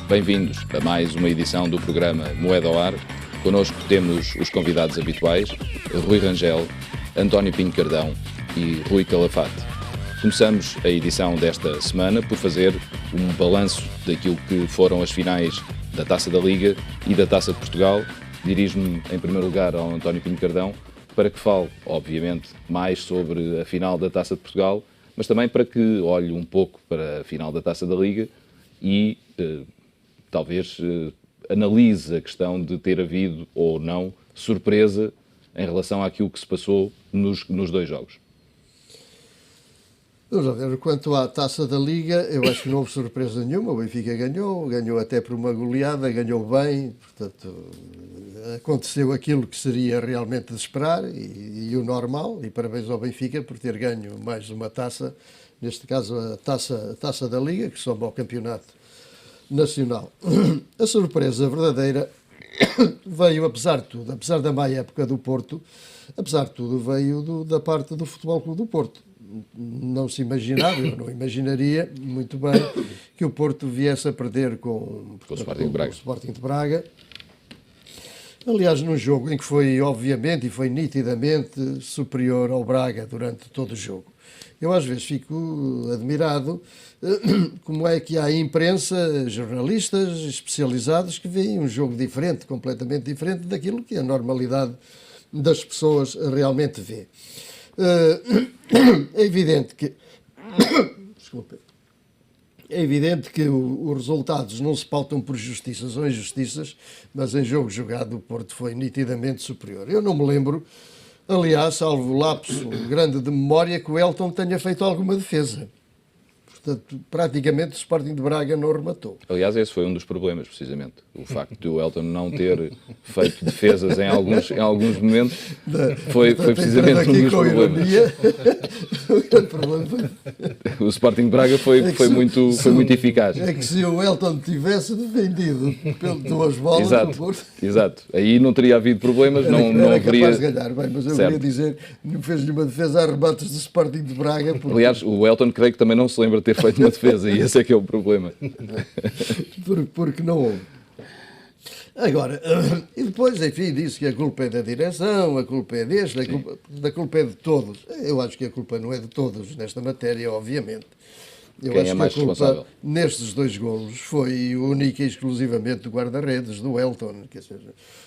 Bem-vindos a mais uma edição do programa Moeda ao Ar. Connosco temos os convidados habituais, Rui Rangel, António Pinho Cardão e Rui Calafate. Começamos a edição desta semana por fazer um balanço daquilo que foram as finais da Taça da Liga e da Taça de Portugal. Dirijo-me em primeiro lugar ao António Pinho Cardão para que fale, obviamente, mais sobre a final da Taça de Portugal, mas também para que olhe um pouco para a final da Taça da Liga e talvez analise a questão de ter havido ou não surpresa em relação àquilo que se passou nos dois jogos. Vamos lá ver, quanto à Taça da Liga, eu acho que não houve surpresa nenhuma. O Benfica ganhou até por uma goleada, ganhou bem, portanto aconteceu aquilo que seria realmente de esperar e o normal, e parabéns ao Benfica por ter ganho mais uma taça, neste caso a taça da Liga, que soma ao campeonato nacional. A surpresa verdadeira veio, apesar de tudo, apesar da má época do Porto, apesar de tudo, veio da parte do Futebol Clube do Porto. Não se imaginava, eu não imaginaria muito bem que o Porto viesse a perder com o Sporting de Braga. Aliás, num jogo em que foi, obviamente, e foi nitidamente superior ao Braga durante todo o jogo. Eu às vezes fico admirado como é que há imprensa, jornalistas especializados que veem um jogo diferente, completamente diferente daquilo que a normalidade das pessoas realmente vê. É evidente que os resultados não se pautam por justiças ou injustiças, mas em jogo jogado o Porto foi nitidamente superior. Eu não me lembro, aliás, salvo o lapso grande de memória, que o Elton tenha feito alguma defesa. Portanto, praticamente o Sporting de Braga não rematou. Aliás, esse foi um dos problemas, precisamente. O facto de o Elton não ter feito defesas em alguns momentos foi precisamente um dos problemas. O Sporting de Braga foi muito eficaz. É que se o Elton tivesse defendido pelas bolas do Porto... Exato. Aí não teria havido problemas, não haveria... capaz de ganhar, bem, mas eu queria dizer, não fez nenhuma defesa a rebates do Sporting de Braga. Porque... Aliás, o Elton creio que também não se lembra de ter feito uma defesa e esse é que é o problema. Porque não houve. Agora, e depois, enfim, disse que a culpa é da direção, a culpa é deste, a culpa é de todos. Eu acho que a culpa não é de todos nesta matéria, obviamente. Eu Quem acho é mais que a culpa responsável? Nestes dois golos foi única e exclusivamente do guarda-redes, do Elton. Quer dizer,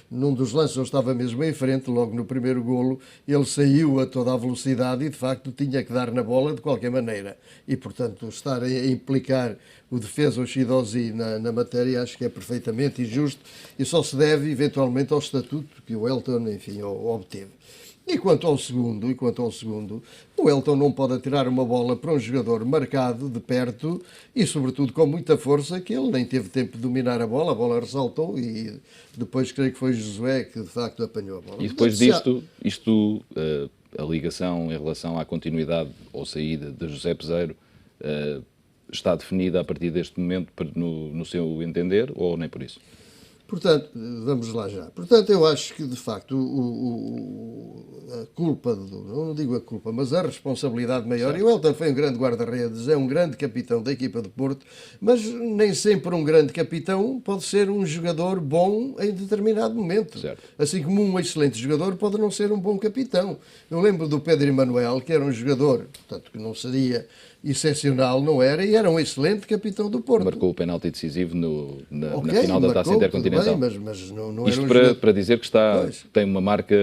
num dos lances eu estava mesmo em frente, logo no primeiro golo, ele saiu a toda a velocidade e de facto tinha que dar na bola de qualquer maneira. E portanto estar a implicar o defesa, o Shidozi na matéria, acho que é perfeitamente injusto e só se deve eventualmente ao estatuto que o Elton, enfim, obteve. E quanto ao segundo, o Elton não pode atirar uma bola para um jogador marcado de perto e, sobretudo, com muita força, que ele nem teve tempo de dominar a bola ressaltou e depois creio que foi Josué que de facto apanhou a bola. E depois a ligação em relação à continuidade ou saída de José Peseiro está definida a partir deste momento no seu entender ou nem por isso? Portanto, vamos lá já. Portanto, eu acho que, de facto, a culpa, não digo a culpa, mas a responsabilidade maior, e o Elton foi um grande guarda-redes, é um grande capitão da equipa de Porto, mas nem sempre um grande capitão pode ser um jogador bom em determinado momento. Certo. Assim como um excelente jogador pode não ser um bom capitão. Eu lembro do Pedro Emanuel, que era um jogador, portanto, que não seria excepcional, não era, e era um excelente capitão do Porto. Marcou o penalti decisivo na final da Taça Intercontinental. Bem, mas não isto era para dizer que tem uma marca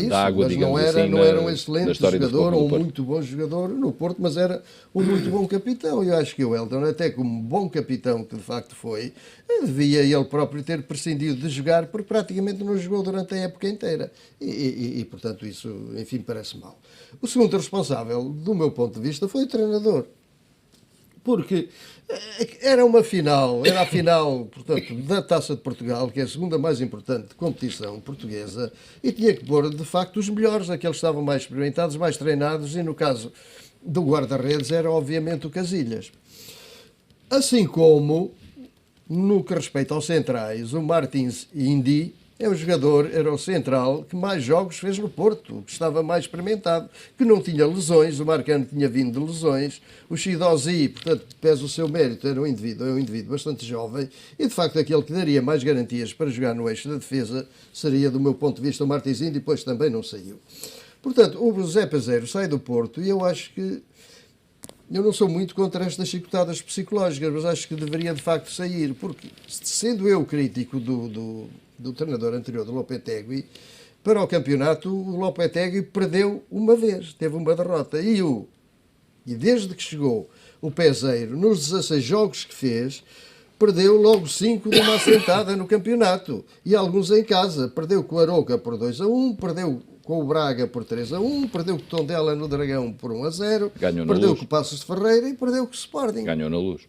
da água, digamos assim, não era um excelente jogador ou um Porto. muito bom jogador no Porto, mas era um muito bom capitão. Eu acho que o Elton, até como bom capitão que de facto foi, devia ele próprio ter prescindido de jogar porque praticamente não jogou durante a época inteira. E portanto, isso, enfim, parece mal. O segundo responsável, do meu ponto de vista, foi o treinador. Porque era a final, portanto, da Taça de Portugal, que é a segunda mais importante competição portuguesa, e tinha que pôr, de facto, os melhores, aqueles que estavam mais experimentados, mais treinados, e no caso do guarda-redes era, obviamente, o Casilhas. Assim como, no que respeita aos centrais, o Martins Indi é o jogador, era o central, que mais jogos fez no Porto, que estava mais experimentado, que não tinha lesões, o Marcano tinha vindo de lesões, o Chidozi, portanto, pese o seu mérito, é um indivíduo bastante jovem, e de facto aquele que daria mais garantias para jogar no eixo da defesa seria, do meu ponto de vista, o Martinzinho, e depois também não saiu. Portanto, o José Peseiro sai do Porto, e eu acho que eu não sou muito contra estas chicotadas psicológicas, mas acho que deveria de facto sair, porque, sendo eu crítico do treinador anterior, do Lopetegui, para o campeonato, o Lopetegui perdeu uma vez, teve uma derrota. E desde que chegou o Peseiro, nos 16 jogos que fez, perdeu logo 5 de uma assentada no campeonato. E alguns em casa. Perdeu com o Arouca por 2-1, perdeu com o Braga por 3-1, perdeu com o Tondela no Dragão por 1-0, perdeu com o Passos de Ferreira e perdeu com o Sporting. Ganhou na Luz.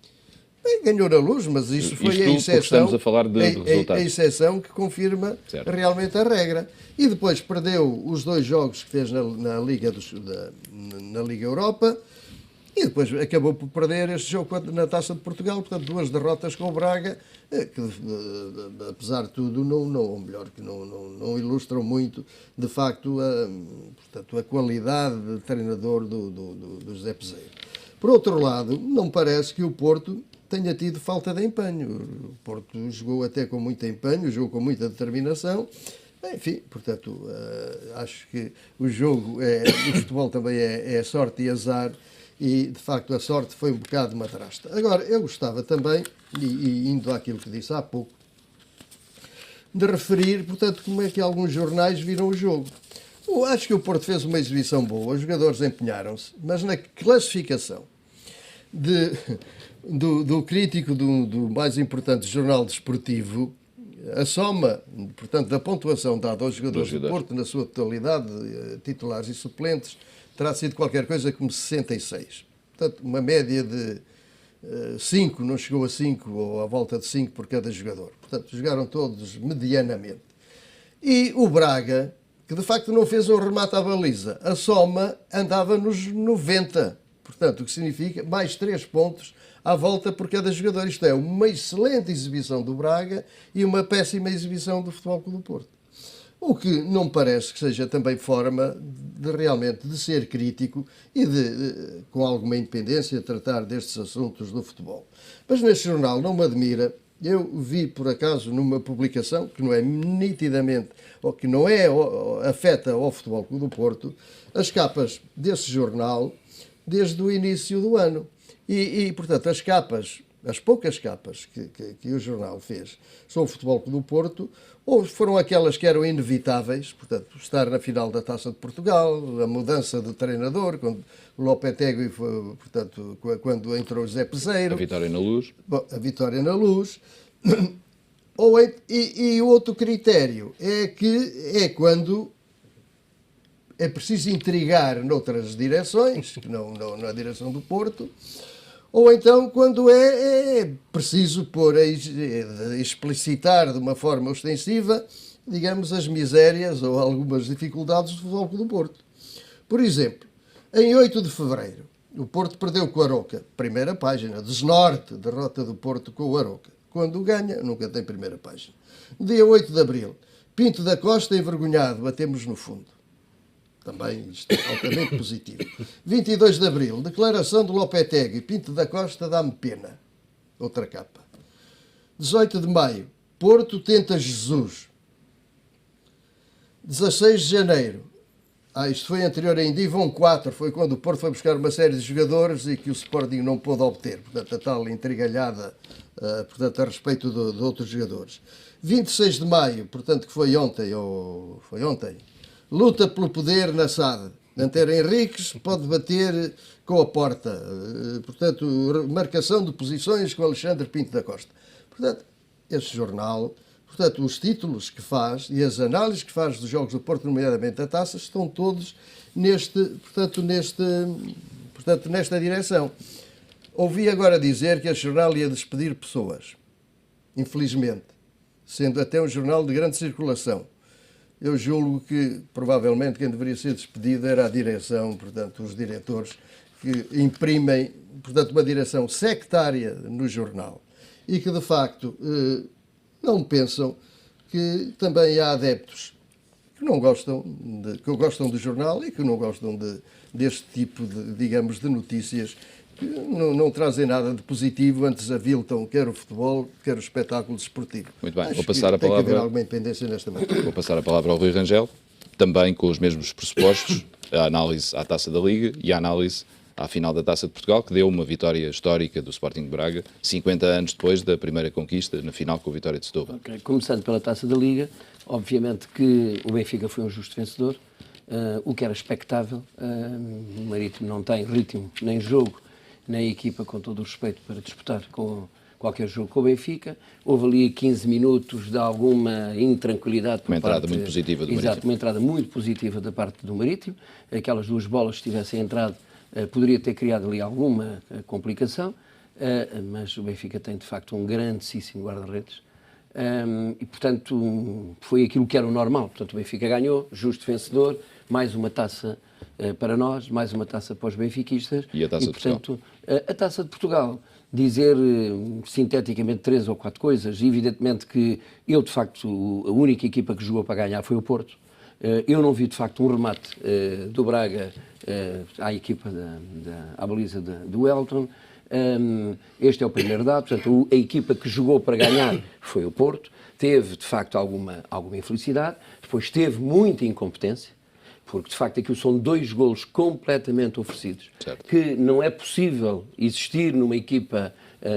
Bem, ganhou na Luz, mas isso foi a exceção. Estamos a falar de resultados. A exceção que confirma realmente a regra. E depois perdeu os 2 jogos que fez na Liga Europa e depois acabou por perder este jogo na Taça de Portugal, portanto 2 derrotas com o Braga, que apesar de tudo não ilustram muito de facto a qualidade de treinador do José Peseiro. Por outro lado, não parece que o Porto tenha tido falta de empenho. O Porto jogou até com muito empenho, jogou com muita determinação. Enfim, portanto, acho que o futebol também é sorte e azar, e de facto a sorte foi um bocado madrasta. Agora, eu gostava também, e indo àquilo que disse há pouco, de referir, portanto, como é que alguns jornais viram o jogo. Eu acho que o Porto fez uma exibição boa, os jogadores empenharam-se, mas na classificação do crítico do mais importante jornal desportivo, a soma, portanto, da pontuação dada aos jogadores do Porto, na sua totalidade, titulares e suplentes, terá sido qualquer coisa como 66. Portanto, uma média de 5, não chegou a 5, ou à volta de 5 por cada jogador. Portanto, jogaram todos medianamente. E o Braga, que de facto não fez um remate à baliza, a soma andava nos 90. Portanto, o que significa mais 3 pontos à volta por cada jogador. Isto é, uma excelente exibição do Braga e uma péssima exibição do Futebol Clube do Porto. O que não parece que seja também forma realmente de ser crítico e de, com alguma independência, tratar destes assuntos do futebol. Mas neste jornal não me admira, eu vi por acaso numa publicação que não é nitidamente, ou que não é afeta ao Futebol Clube do Porto, as capas desse jornal desde o início do ano. E portanto, as poucas capas que o jornal fez sobre o Futebol Clube do Porto, ou foram aquelas que eram inevitáveis, portanto, estar na final da Taça de Portugal, a mudança de treinador, quando o Lopetegui foi, portanto, quando entrou o José Peseiro. A vitória na Luz. Bom, a vitória na Luz. E o outro critério é quando é preciso intrigar noutras direções, que não na direção do Porto, ou então quando é preciso explicitar de uma forma ostensiva, digamos, as misérias ou algumas dificuldades do Futebol Clube do Porto. Por exemplo, em 8 de fevereiro, o Porto perdeu com o Arouca. Primeira página, desnorte, derrota do Porto com o Arouca. Quando ganha, nunca tem primeira página. No dia 8 de abril, Pinto da Costa envergonhado, batemos no fundo. Também isto é altamente positivo. 22 de abril, declaração do Lopetegui, Pinto da Costa dá-me pena. Outra capa. 18 de maio, Porto tenta Jesus. 16 de janeiro, isto foi anterior ainda, e vão 4, foi quando o Porto foi buscar uma série de jogadores e que o Sporting não pôde obter. Portanto, a tal intrigalhada, portanto, a respeito de outros jogadores. 26 de maio, portanto, que foi ontem, luta pelo poder na SAD. Antero Henriques pode bater com a porta. Portanto, marcação de posições com Alexandre Pinto da Costa. Portanto, este jornal, portanto, os títulos que faz e as análises que faz dos jogos do Porto, nomeadamente a taça, estão todos nesta direção. Ouvi agora dizer que este jornal ia despedir pessoas. Infelizmente. Sendo até um jornal de grande circulação. Eu julgo que, provavelmente, quem deveria ser despedido era a direção, portanto, os diretores que imprimem, portanto, uma direção sectária no jornal e que, de facto, não pensam que também há adeptos que não gostam, que gostam do jornal e que não gostam deste tipo de, digamos, de notícias que não trazem nada de positivo, antes aviltam quer o futebol, quer o espetáculo desportivo. Muito bem, Acho vou passar a tem palavra. que haver alguma independência nesta matéria. Vou passar a palavra ao Rui Rangel, também com os mesmos pressupostos, a análise à Taça da Liga e a análise à final da Taça de Portugal, que deu uma vitória histórica do Sporting de Braga, 50 anos depois da primeira conquista, na final com a vitória de Setúbal. Okay. Começando pela Taça da Liga, obviamente que o Benfica foi um justo vencedor, o que era expectável. O Marítimo não tem ritmo, nem jogo, nem equipa, com todo o respeito, para disputar com qualquer jogo com o Benfica. Houve ali 15 minutos de alguma intranquilidade. Uma entrada muito positiva do Marítimo. Exato, uma entrada muito positiva da parte do Marítimo. Aquelas duas bolas, se tivessem entrado, poderia ter criado ali alguma complicação, mas o Benfica tem, de facto, um grandíssimo guarda-redes. E, portanto, foi aquilo que era o normal. Portanto, o Benfica ganhou, justo vencedor, mais uma taça para nós, mais uma taça para os benfiquistas. E a Taça de Portugal? A Taça de Portugal, dizer sinteticamente 3 ou 4 coisas. Evidentemente que eu, de facto, a única equipa que jogou para ganhar foi o Porto. Eu não vi, de facto, um remate do Braga à equipa à baliza do Elton. Este é o primeiro dado. Portanto, a equipa que jogou para ganhar foi o Porto. Teve, de facto, alguma infelicidade. Depois teve muita incompetência, porque, de facto, aquilo são 2 golos completamente oferecidos, certo, que não é possível existir numa equipa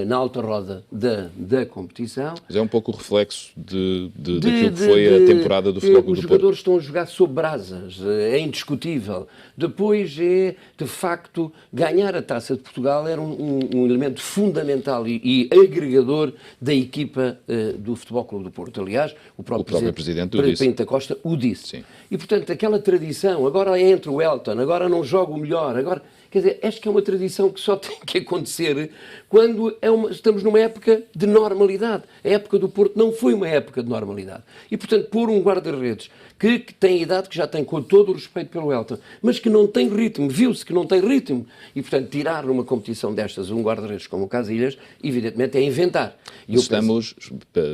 na alta roda da competição. Mas é um pouco o reflexo daquilo que foi a temporada do Futebol Clube do Porto. Os jogadores estão a jogar sob brasas, é indiscutível. Depois de facto, ganhar a Taça de Portugal era um elemento fundamental e agregador da equipa do Futebol Clube do Porto. Aliás, o próprio presidente o disse. Pinto da Costa o disse. Sim. E, portanto, aquela tradição, agora entra o Elton, agora não joga o melhor, agora... Quer dizer, esta que é uma tradição que só tem que acontecer quando estamos numa época de normalidade. A época do Porto não foi uma época de normalidade. E, portanto, pôr um guarda-redes que tem idade, que já tem com todo o respeito pelo Elton, mas que não tem ritmo, viu-se que não tem ritmo. E, portanto, tirar numa competição destas um guarda-redes como o Casilhas, evidentemente, é inventar. E peço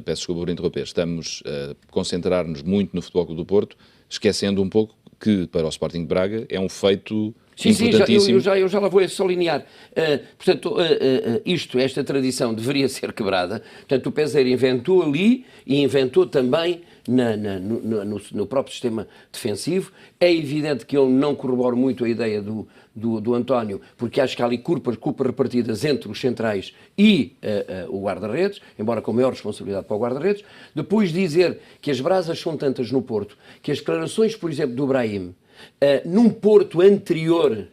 desculpa por interromper, estamos a concentrar-nos muito no Futebol Clube do Porto, esquecendo um pouco que, para o Sporting de Braga, é um feito... Sim, importantíssimo. eu já lá vou só linear. Portanto, esta tradição deveria ser quebrada. Portanto, o Peseiro inventou ali e inventou também no próprio sistema defensivo. É evidente que eu não corroboro muito a ideia do António, porque acho que há ali culpas repartidas entre os centrais e o guarda-redes, embora com maior responsabilidade para o guarda-redes. Depois dizer que as brasas são tantas no Porto, que as declarações, por exemplo, do Brahim, num Porto anterior,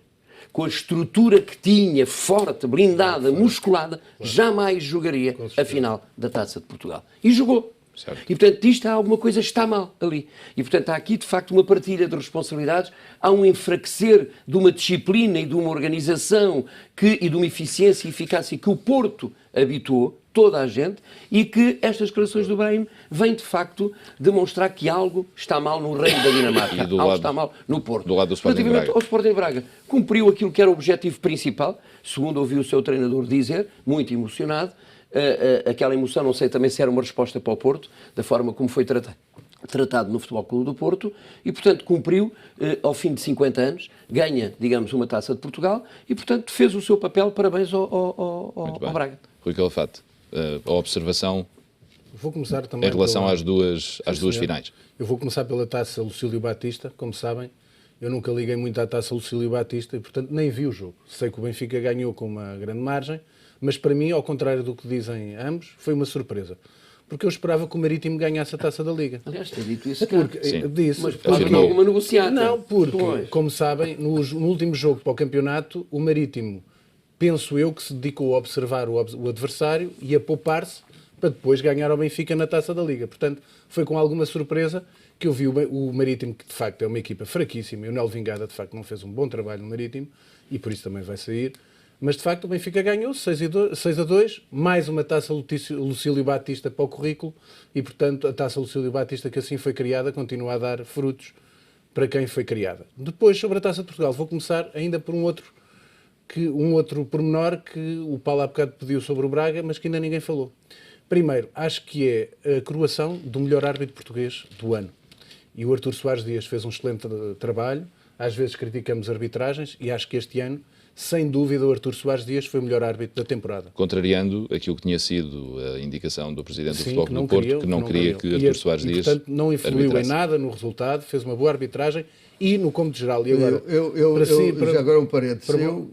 com a estrutura que tinha, forte, blindada, musculada, jamais jogaria a final da Taça de Portugal. E jogou. Certo. E, portanto, isto há alguma coisa que está mal ali. E, portanto, há aqui, de facto, uma partilha de responsabilidades, há um enfraquecer de uma disciplina e de uma organização e de uma eficiência e eficácia que o Porto habituou toda a gente, e que estas declarações do Brahim vêm, de facto, demonstrar que algo está mal no reino da Dinamarca, algo está mal no Porto. Do lado do Sporting de Braga. Ao Sporting de Braga, cumpriu aquilo que era o objetivo principal, segundo ouvi o seu treinador dizer, muito emocionado. Aquela emoção, não sei também se era uma resposta para o Porto, da forma como foi tratado no Futebol Clube do Porto, e, portanto, cumpriu ao fim de 50 anos, ganha, digamos, uma Taça de Portugal, e, portanto, fez o seu papel. Parabéns ao Braga. Rui Calafate, a observação vou começar também em relação às duas finais. Eu vou começar pela Taça Lucílio Batista. Como sabem, eu nunca liguei muito à Taça Lucílio Batista e, portanto, nem vi o jogo. Sei que o Benfica ganhou com uma grande margem, mas para mim, ao contrário do que dizem ambos, foi uma surpresa. Porque eu esperava que o Marítimo ganhasse a Taça da Liga. Aliás, tem dito isso, disse, mas pode haver alguma negociata. Não, porque, como sabem, no último jogo para o campeonato, o Marítimo, penso eu, que se dedicou a observar o adversário e a poupar-se para depois ganhar ao Benfica na Taça da Liga. Portanto, foi com alguma surpresa que eu vi o Marítimo, que de facto é uma equipa fraquíssima, e o Nel Vingada de facto não fez um bom trabalho no Marítimo, e por isso também vai sair. Mas de facto o Benfica ganhou 6-2, mais uma Taça Lucílio Batista para o currículo, e portanto a Taça Lucílio Batista, que assim foi criada, continua a dar frutos para quem foi criada. Depois, sobre a Taça de Portugal, vou começar ainda por um outro pormenor que o Paulo há bocado pediu sobre o Braga, mas que ainda ninguém falou. Primeiro, acho que é a coroação do melhor árbitro português do ano. E o Artur Soares Dias fez um excelente trabalho. Às vezes criticamos arbitragens e acho que este ano, sem dúvida, o Artur Soares Dias foi o melhor árbitro da temporada. Contrariando aquilo que tinha sido a indicação do Presidente do Sim, Futebol Clube do Porto, que não queria que Artur Soares Dias portanto, não influiu arbitrasse. em nada no resultado, fez uma boa arbitragem e no cômputo geral. E agora, Já agora um parênteses, eu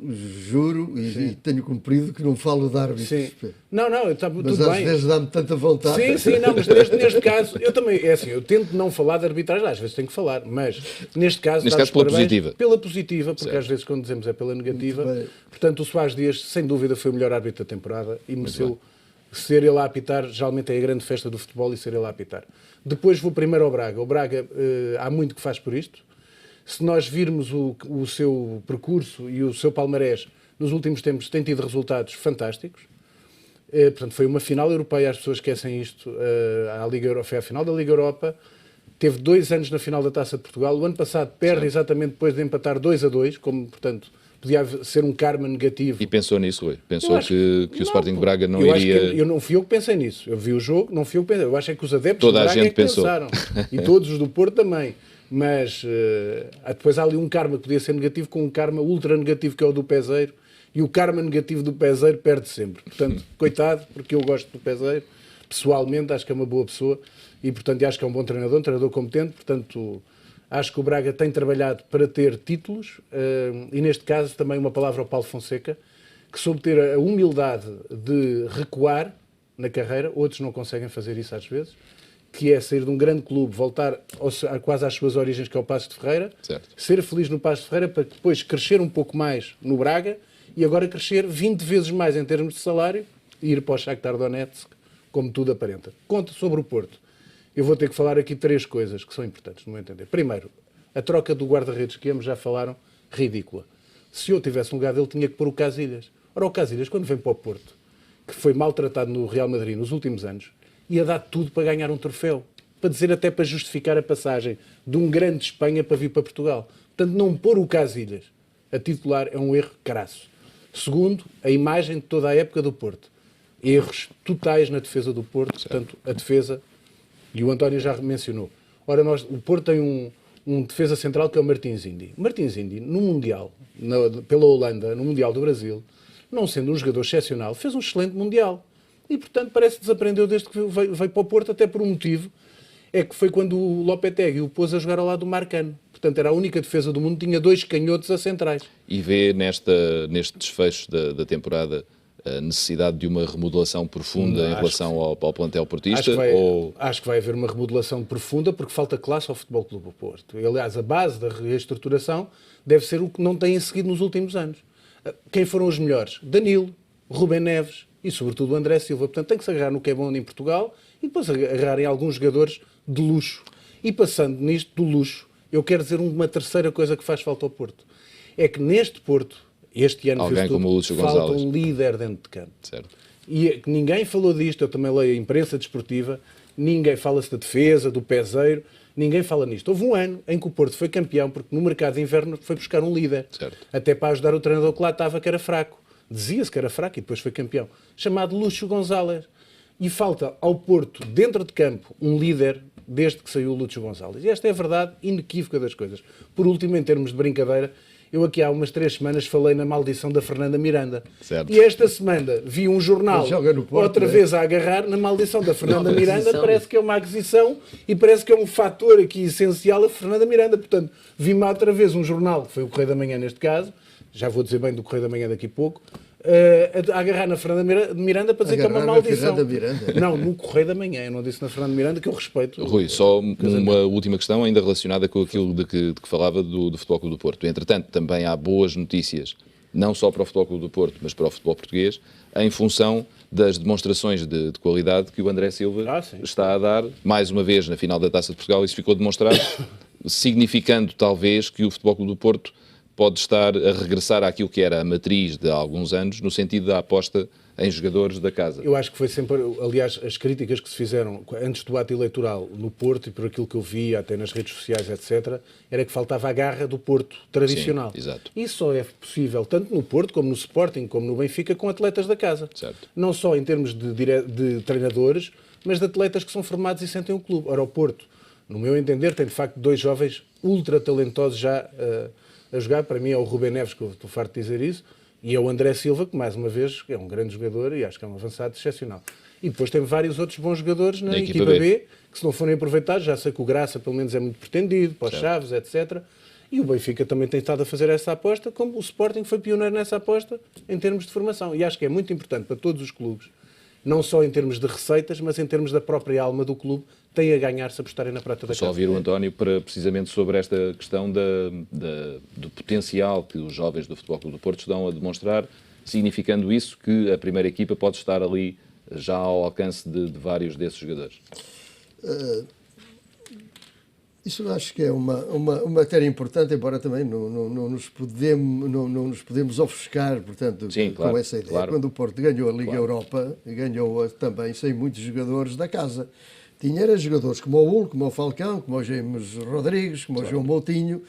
juro e tenho cumprido que não falo de árbitros. Sim. Não, está Mas tudo às bem. vezes dá-me tanta vontade. Sim, não, mas neste caso, eu também, é assim, eu tento não falar de arbitragem, às vezes tenho que falar, mas neste caso pela positiva. Pela positiva, porque Certo. às vezes quando dizemos é pela negativa, portanto o Soares Dias, sem dúvida, foi o melhor árbitro da temporada e mereceu ser ele a apitar, geralmente é a grande festa do futebol e ser ele a apitar. Depois vou primeiro ao Braga. O Braga há muito que faz por isto. Se nós virmos o seu percurso e o seu palmarés, nos últimos tempos tem tido resultados fantásticos. Portanto, foi uma final europeia, as pessoas esquecem isto, foi a final da Liga Europa, teve 2 anos na final da Taça de Portugal, o ano passado perde exatamente depois de empatar 2-2, como, portanto, podia ser um karma negativo. E pensou nisso, Rui? Pensou que o Sporting de Braga não eu iria... Acho que eu não fui eu que pensei nisso, eu vi o jogo, não fui eu que pensei, eu acho é que os adeptos Toda do a Braga gente é que pensou. pensaram, e todos os do Porto também. Mas depois há ali um karma que podia ser negativo com um karma ultra negativo que é o do Peseiro, e o karma negativo do Peseiro perde sempre. Portanto, coitado, porque eu gosto do Peseiro, pessoalmente acho que é uma boa pessoa e, portanto, acho que é um bom treinador, um treinador competente, portanto, acho que o Braga tem trabalhado para ter títulos e, neste caso, também uma palavra ao Paulo Fonseca, que soube ter a humildade de recuar na carreira, outros não conseguem fazer isso às vezes, que é sair de um grande clube, voltar quase às suas origens, que é o Paços de Ferreira, Certo. ser feliz no Paços de Ferreira para depois crescer um pouco mais no Braga e agora crescer 20 vezes mais em termos de salário e ir para o Shakhtar Donetsk, como tudo aparenta. Conta sobre o Porto. Eu vou ter que falar aqui 3 coisas que são importantes, no meu entender. Primeiro, a troca do guarda-redes que ambos já falaram, ridícula. Se eu tivesse um lugar dele, tinha que pôr o Casillas. Ora, o Casillas, quando vem para o Porto, que foi maltratado no Real Madrid nos últimos anos, ia dar tudo para ganhar um troféu. Para dizer até para justificar a passagem de um grande de Espanha para vir para Portugal. Portanto, não pôr o Casillas a titular é um erro crasso. Segundo, a imagem de toda a época do Porto. Erros totais na defesa do Porto. Portanto, a defesa, e o António já mencionou. Ora, o Porto tem um defesa central que é o Martins Indi. Martins Indi, no Mundial, pela Holanda, no Mundial do Brasil, não sendo um jogador excepcional, fez um excelente Mundial. E, portanto, parece que desaprendeu desde que veio para o Porto, até por um motivo, é que foi quando o Lopetegui o pôs a jogar ao lado do Marcano. Portanto, era a única defesa do mundo, tinha 2 canhotos a centrais. E vê neste desfecho da temporada a necessidade de uma remodelação profunda em relação ao plantel portista? Acho que vai haver uma remodelação profunda porque falta classe ao Futebol Clube do Porto. E, aliás, a base da reestruturação deve ser o que não têm seguido nos últimos anos. Quem foram os melhores? Danilo, Rubem Neves e, sobretudo, o André Silva. Portanto, tem que se agarrar no que é bom em Portugal e depois agarrar em alguns jogadores de luxo. E passando nisto do luxo, eu quero dizer uma terceira coisa que faz falta ao Porto. É que neste Porto, este ano alguém como o Lúcio falta Gonzalez. um líder dentro de campo. Certo. E ninguém falou disto, eu também leio a imprensa desportiva, ninguém fala-se da defesa, do peseiro, ninguém fala nisto. Houve um ano em que o Porto foi campeão, porque no mercado de inverno foi buscar um líder. Certo. Até para ajudar o treinador que lá estava, que era fraco. Dizia-se que era fraco e depois foi campeão. Chamado Lúcio Gonzalez. E falta ao Porto, dentro de campo, um líder desde que saiu o Lúcio Gonzalez. E esta é a verdade inequívoca das coisas. Por último, em termos de brincadeira, eu aqui há umas 3 semanas falei na maldição da Fernanda Miranda. Certo. E esta semana vi um jornal Porto, outra vez a agarrar na maldição da Fernanda Miranda. Parece que é uma aquisição e parece que é um fator aqui essencial a Fernanda Miranda. Portanto, vi-me outra vez um jornal, que foi o Correio da Manhã neste caso, já vou dizer bem do Correio da Manhã daqui a pouco, a agarrar na Fernanda Miranda para dizer que é uma maldição. Não, no Correio da Manhã, eu não disse na Fernanda Miranda, que eu respeito. Rui, só uma última questão ainda relacionada com aquilo de que falava do Futebol Clube do Porto. Entretanto, também há boas notícias, não só para o Futebol Clube do Porto, mas para o futebol português, em função das demonstrações de qualidade que o André Silva está a dar, mais uma vez, na final da Taça de Portugal. Isso ficou demonstrado, significando talvez que o Futebol Clube do Porto pode estar a regressar àquilo que era a matriz de há alguns anos, no sentido da aposta em jogadores da casa. Eu acho que foi sempre, aliás, as críticas que se fizeram antes do ato eleitoral no Porto, e por aquilo que eu via até nas redes sociais, etc., era que faltava a garra do Porto tradicional. Sim, exato. Isso só é possível tanto no Porto, como no Sporting, como no Benfica, com atletas da casa. Certo. Não só em termos de treinadores, mas de atletas que são formados e sentem o clube. Ora, o Porto, no meu entender, tem de facto 2 jovens ultra talentosos já a jogar. Para mim é o Rubén Neves, que eu estou farto de dizer isso, e é o André Silva, que mais uma vez é um grande jogador e acho que é um avançado excepcional. E depois tem vários outros bons jogadores na equipa B, que se não forem aproveitados, já sei que o Graça pelo menos é muito pretendido, para os Chaves, etc. E o Benfica também tem estado a fazer essa aposta, como o Sporting foi pioneiro nessa aposta em termos de formação. E acho que é muito importante para todos os clubes, não só em termos de receitas, mas em termos da própria alma do clube, tem a ganhar se apostarem na prata da casa. Só ouvir o António precisamente sobre esta questão do potencial que os jovens do Futebol Clube do Porto estão a demonstrar, significando isso que a primeira equipa pode estar ali já ao alcance de vários desses jogadores. Isso eu acho que é uma matéria importante, embora também não nos podemos ofuscar, portanto, sim, claro, com essa ideia. Claro. Quando o Porto ganhou a Liga Europa, ganhou também sem muitos jogadores da casa. Tinha jogadores como o Hull, como o Falcão, como o James Rodrigues, como o João Moutinho,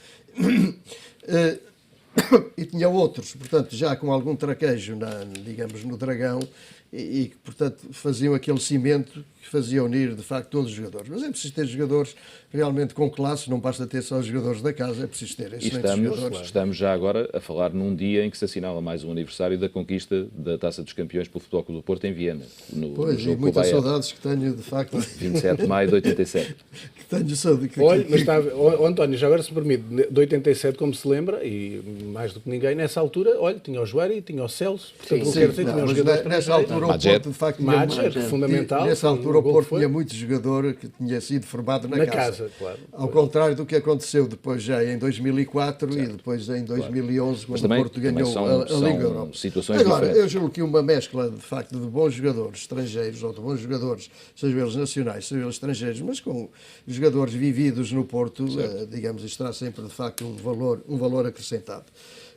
e tinha outros, portanto, já com algum traquejo, digamos, no Dragão, e que, portanto, faziam aquele cimento que fazia unir, de facto, todos os jogadores. Mas é preciso ter jogadores realmente com classe, não basta ter só os jogadores da casa, é preciso ter excelentes jogadores. Estamos já agora a falar num dia em que se assinala mais um aniversário da conquista da Taça dos Campeões pelo Futebol Clube do Porto em Viena. Pois, e muitas saudades que tenho, de facto. 27 de maio de 87. Que tenho saudade. Olha, mas está, António, já agora se me permite, de 87, como se lembra, e mais do que ninguém, nessa altura, olha, tinha o Joari, tinha o Celso, portanto, Sim, quero dizer, tinha os jogadores nessa altura o Porto, de facto, fundamental. Nessa altura o Porto tinha muito jogador que tinha sido formado na casa. Claro. Ao contrário do que aconteceu depois já em 2004 certo. E depois em 2011, quando o Porto ganhou a Liga Europa. Agora, eu julgo que uma mescla, de facto, de bons jogadores estrangeiros, ou de bons jogadores, sejam eles nacionais, sejam eles estrangeiros, mas com jogadores vividos no Porto, digamos, isto terá sempre, de facto, um valor acrescentado.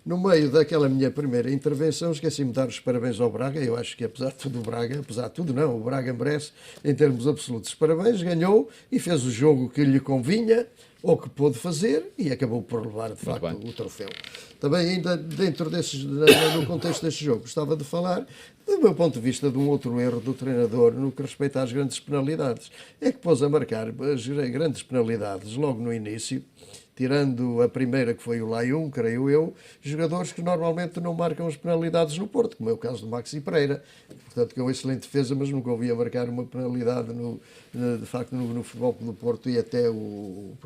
No meio daquela minha primeira intervenção, esqueci-me de dar os parabéns ao Braga. Eu acho que, apesar de tudo, o Braga merece, em termos absolutos, parabéns, ganhou e fez o jogo que lhe convinha, ou que pôde fazer, e acabou por levar, de facto, o troféu. Também, ainda dentro no contexto deste jogo, gostava de falar, do meu ponto de vista, de um outro erro do treinador no que respeita às grandes penalidades. É que pôs a marcar as grandes penalidades logo no início, tirando a primeira, que foi o Layun, creio eu, jogadores que normalmente não marcam as penalidades no Porto, como é o caso do Maxi Pereira, portanto, que é uma excelente defesa, mas nunca ouvi a marcar uma penalidade, de facto, no Futebol Clube do Porto, e até o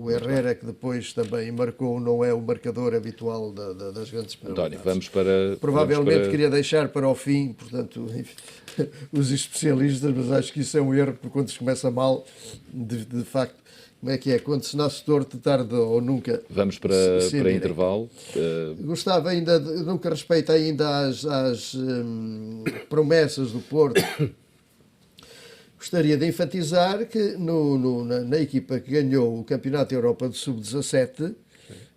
Herrera, que depois também marcou, não é o marcador habitual das grandes penalidades. António, Provavelmente queria deixar para o fim, portanto, os especialistas, mas acho que isso é um erro, porque quando se começa mal, de facto, como é que é? Quando se nasce torto, tarde ou nunca. Vamos para intervalo. Gostava ainda, no que respeita ainda às promessas do Porto, gostaria de enfatizar que na equipa que ganhou o Campeonato da Europa de Sub-17,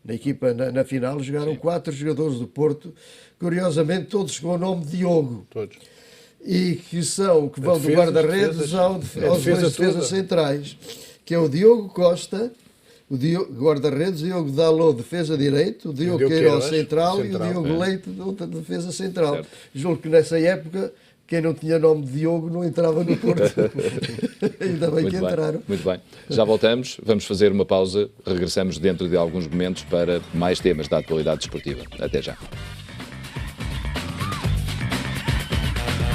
na equipa na final, jogaram 4 jogadores do Porto, curiosamente todos com o nome de Diogo. Todos. E que vão do guarda-redes aos defesas centrais, que é o Diogo Costa, o guarda-redes, o Diogo Dalot, defesa direito, o Diogo Queiroz, central, e o Diogo Leite, defesa central. Certo. Julgo que nessa época, quem não tinha nome de Diogo não entrava no Porto. Ainda bem que entraram. Muito bem. Já voltamos, vamos fazer uma pausa, regressamos dentro de alguns momentos para mais temas da atualidade desportiva. Até já.